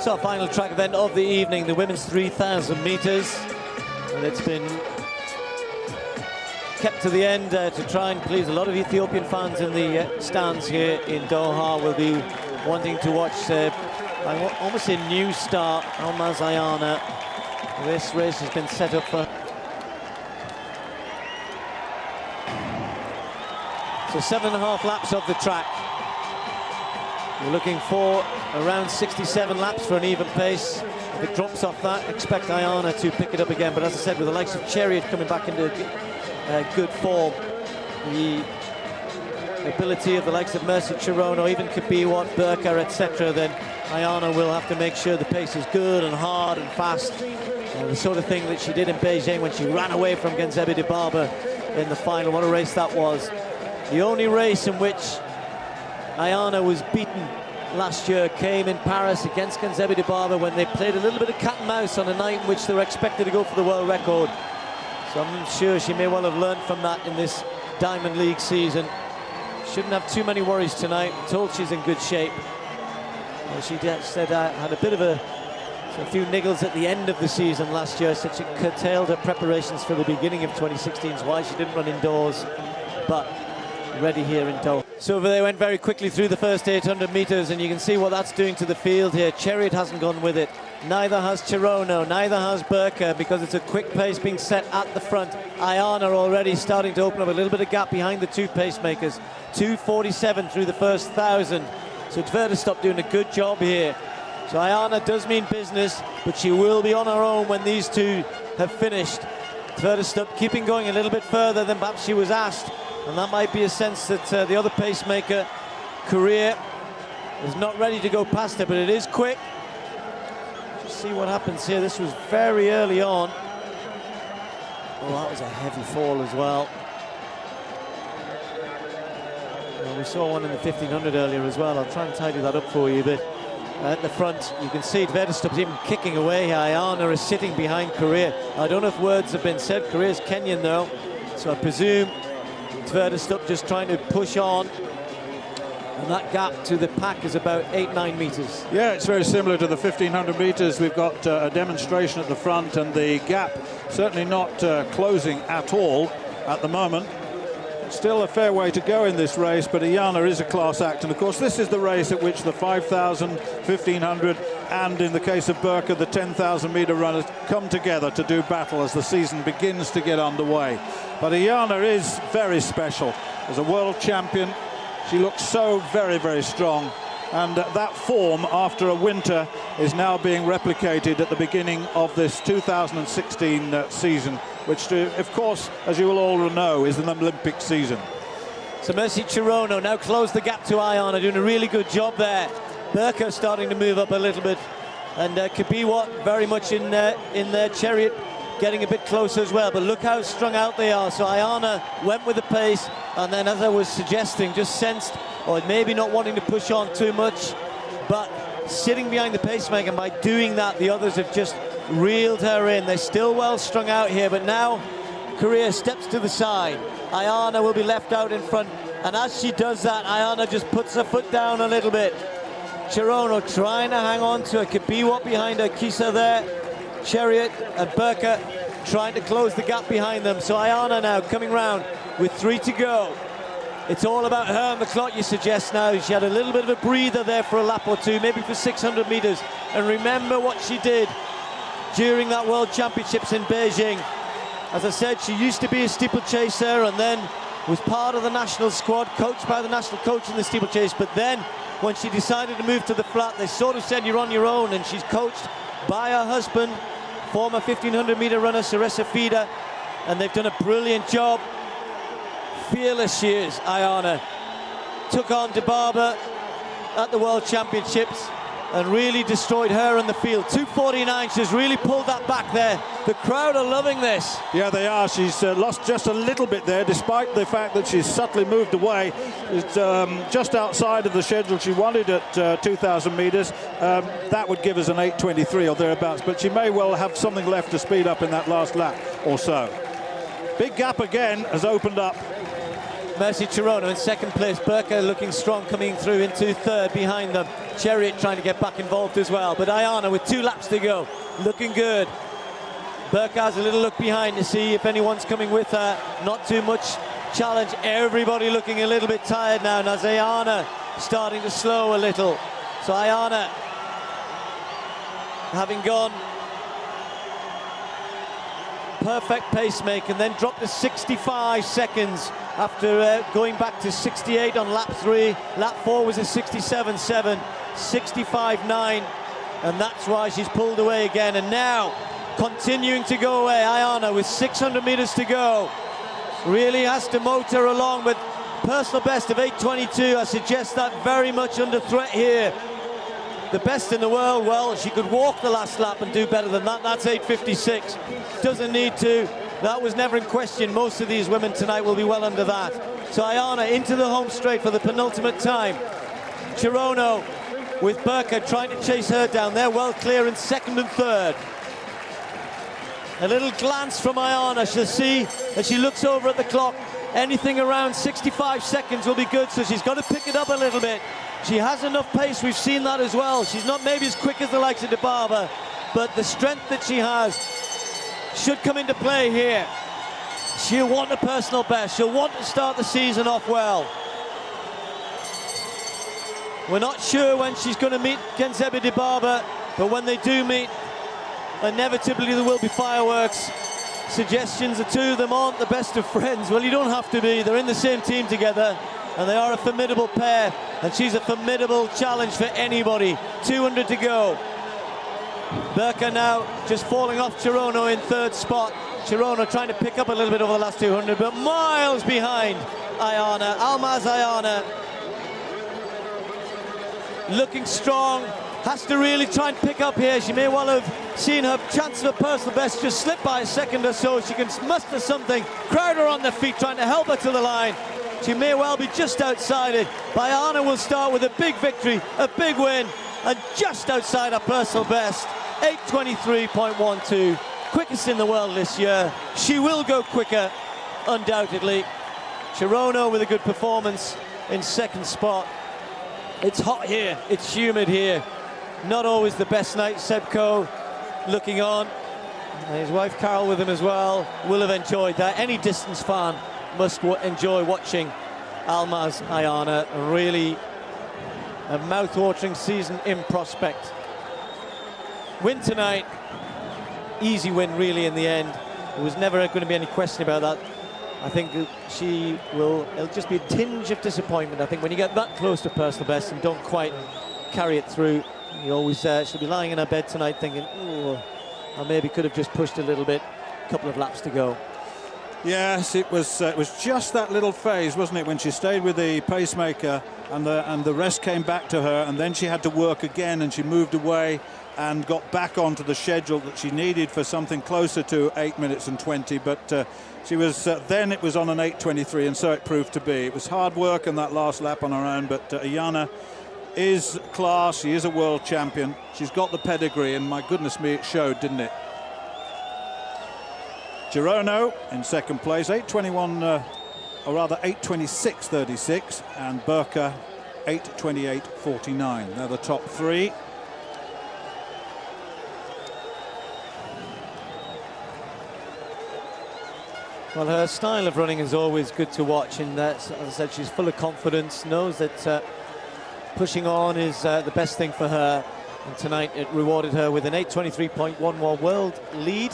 It's our final track event of the evening, the women's 3,000 meters. And it's been kept to the end to try and please a lot of Ethiopian fans in the stands here in Doha. Will be wanting to watch almost a new star, Almaz Ayana. This race has been set up for... So 7.5 laps of the track. We're looking for around 67 laps for an even pace. If it drops off that, expect Ayana to pick it up again. But as I said, with the likes of Chariot coming back into good form, the ability of the likes of Mercy Chirono, even Kabiwat, Burka, etc., then Ayana will have to make sure the pace is good and hard and fast. The sort of thing that she did in Beijing when she ran away from Genzebi Dibaba in the final. What a race that was. The only race in which Ayana was beaten last year came in Paris against Genzebi Dibaba when they played a little bit of cat and mouse on a night in which they were expected to go for the world record. So I'm sure she may well have learned from that in this Diamond League season. Shouldn't have too many worries tonight. I'm told she's in good shape. Well, she said had a bit of a few niggles at the end of the season last year, so she curtailed her preparations for the beginning of 2016. Is why she didn't run indoors, but ready here in Doha. So they went very quickly through the first 800 meters, and you can see what that's doing to the field here. Chariot hasn't gone with it. Neither has Chirono, neither has Burka, because it's a quick pace being set at the front. Ayana already starting to open up a little bit of gap behind the two pacemakers. 2:47 through the first 1,000. So Tverderstop doing a good job here. So Ayana does mean business, but she will be on her own when these two have finished. Tverderstop keeping going a little bit further than perhaps she was asked. And that might be a sense that the other pacemaker, Korea, is not ready to go past her, but it is quick. Just see what happens here. This was very early on. Oh, that was a heavy fall as well. Well, we saw one in the 1500 earlier as well. I'll try and tidy that up for you, but at the front, you can see Tverderstop's even kicking away. Ayana is sitting behind Korea. I don't know if words have been said. Korea's Kenyan, though, so I presume Tverderstop just trying to push on, and that gap to the pack is about 8-9 meters. Yeah, it's very similar to the 1500 meters. We've got a demonstration at the front, and the gap certainly not closing at all at the moment. Still a fair way to go in this race, but Ayana is a class act, and of course this is the race at which the 5,000, 1500, and in the case of Burka, the 10,000 meter runners come together to do battle as the season begins to get underway. But Ayana is very special. As a world champion, she looks so very, very strong, and that form after a winter is now being replicated at the beginning of this 2016 season, which, of course, as you will all know, is an Olympic season. So Mercy Chirono now closed the gap to Ayana, doing a really good job there. Burka starting to move up a little bit, and Kabiwat very much in their Chariot, getting a bit closer as well. But look how strung out they are. So Ayana went with the pace, and then, as I was suggesting, just sensed, or maybe not wanting to push on too much, but sitting behind the pacemaker, and by doing that, the others have just reeled her in. They're still well strung out here, but now Korea steps to the side. Ayana will be left out in front, and as she does that, Ayana just puts her foot down a little bit. Chirono trying to hang on to a Kabiwat behind her, Kisa there, Chariot and Burka trying to close the gap behind them. So Ayana now coming round with 3 to go. It's all about her and the clock, you suggest now. She had a little bit of a breather there for a lap or two, maybe for 600 meters. And remember what she did during that World Championships in Beijing. As I said, she used to be a steeplechaser and then was part of the national squad, coached by the national coach in the steeplechase. But then, when she decided to move to the flat, they sort of said, you're on your own, and she's coached by her husband, former 1500 meter runner Saresa Fida, and they've done a brilliant job. Fearless she is, Ayana. Took on Dibaba at the World Championships and really destroyed her in the field. 2:49, she's really pulled that back there. The crowd are loving this. Yeah, they are. She's lost just a little bit there, despite the fact that she's subtly moved away. It's just outside of the schedule she wanted at 2,000 meters. That would give us an 8:23 or thereabouts, but she may well have something left to speed up in that last lap or so. Big gap again has opened up. Mercy Chirono in second place. Burka looking strong, coming through into third behind them. Chariot trying to get back involved as well. But Ayana with 2 laps to go, looking good. Burke has a little look behind to see if anyone's coming with her. Not too much challenge. Everybody looking a little bit tired now. Now Ayana starting to slow a little. So Ayana, having gone perfect pacemaker and then dropped to 65 seconds after going back to 68 on lap 3. Lap 4 was a 67.7, 65.9, and that's why she's pulled away again. And now continuing to go away, Ayana with 600 meters to go really has to motor along, but personal best of 8:22. I suggest that very much under threat here. The best in the world, well, she could walk the last lap and do better than that. That's 8:56. Doesn't need to. That was never in question. Most of these women tonight will be well under that. So Ayana into the home straight for the penultimate time. Chirono with Burka trying to chase her down. They're well clear in second and third. A little glance from Ayana. She'll see as she looks over at the clock. Anything around 65 seconds will be good, so she's got to pick it up a little bit. She has enough pace, we've seen that as well. She's not maybe as quick as the likes of Dibaba, but the strength that she has should come into play here. She'll want a personal best. She'll want to start the season off well. We're not sure when she's going to meet Genzebe Dibaba, but when they do meet, inevitably there will be fireworks. Suggestions the two of them aren't the best of friends. Well, you don't have to be. They're in the same team together, and they are a formidable pair, and she's a formidable challenge for anybody. 200 to go. Burka now just falling off Chirono in third spot. Chirono trying to pick up a little bit over the last 200, but miles behind Ayana. Almaz Ayana looking strong. Has to really try and pick up here. She may well have seen her chance of a personal best just slip by a second or so. She can muster something. Crowd are on their feet trying to help her to the line. She may well be just outside it. Ayana will start with a big victory, a big win, and just outside her personal best. 8:23.12, quickest in the world this year. She will go quicker, undoubtedly. Chirono with a good performance in second spot. It's hot here, it's humid here. Not always the best night. Sebco looking on. And his wife Carol with him as well. Will have enjoyed that. Any distance fan must enjoy watching Almaz Ayana. Really a mouth-watering season in prospect. Win tonight. Easy win really in the end. There was never going to be any question about that. I think she will, it'll just be a tinge of disappointment. I think when you get that close to personal best and don't quite carry it through, you always, she'll be lying in her bed tonight thinking, oh, I maybe could have just pushed a little bit. A couple of laps to go. Yes, it was just that little phase, wasn't it, when she stayed with the pacemaker and the rest came back to her, and then she had to work again, and she moved away and got back onto the schedule that she needed for something closer to 8 minutes and 20. But she was then it was on an 8:23, and so it proved to be. It was hard work in that last lap on her own, but Ayana is class. She is a world champion. She's got the pedigree, and my goodness me, it showed, didn't it? Chirono in second place, 8:21, or rather 8:26.36, and Burka 8:28.49. They're the top three. Well, her style of running is always good to watch, and as I said, she's full of confidence, knows that pushing on is the best thing for her, and tonight it rewarded her with an 8:23.11 world lead.